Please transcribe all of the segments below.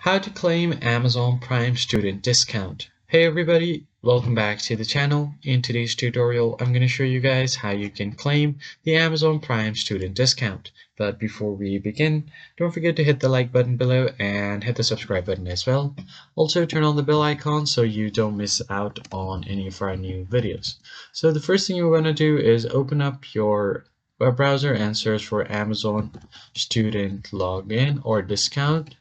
How to claim Amazon Prime student discount. Hey everybody, welcome back to the channel. In today's tutorial, I'm going to show you guys how you can claim the Amazon Prime student discount. But before we begin, don't forget to hit the like button below and hit the subscribe button as well. Also turn on the bell icon so you don't miss out on any of our new videos. So the first thing you're going to do is open up your web browser and search for Amazon student login or discount,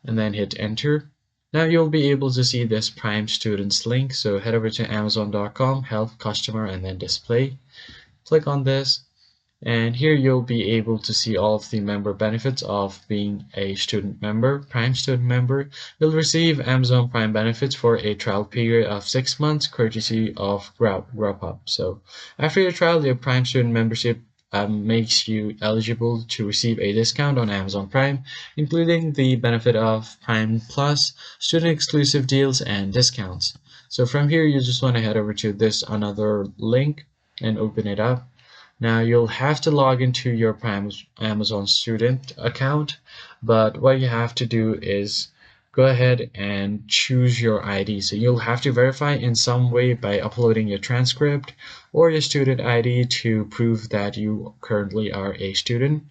and then hit enter. Now you'll be able to see this Prime Students link, so head over to amazon.com, help customer, and then display. Click on this, and here you'll be able to see all of the member benefits of being a student member, Prime student member. You'll receive Amazon Prime benefits for a trial period of 6 months, courtesy of Grubhub. So after your trial, your Prime student membership makes you eligible to receive a discount on Amazon Prime, including the benefit of Prime Plus, student exclusive deals, and discounts. So from here, you just want to head over to this another link and open it up. Now you'll have to log into your Prime Amazon student account, but what you have to do is go ahead and choose your ID. So you'll have to verify in some way by uploading your transcript or your student ID to prove that you currently are a student.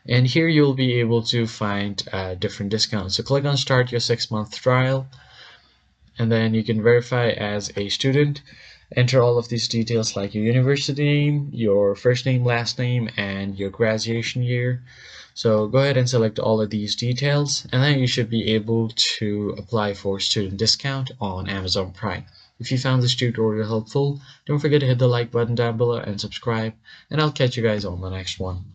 And here you'll be able to find different discounts. So click on start your 6-month trial, and then you can verify as a student. Enter all of these details like your university name, your first name, last name, and your graduation year. So go ahead and select all of these details, and then you should be able to apply for student discount on Amazon Prime. If you found this tutorial helpful, don't forget to hit the like button down below and subscribe, and I'll catch you guys on the next one.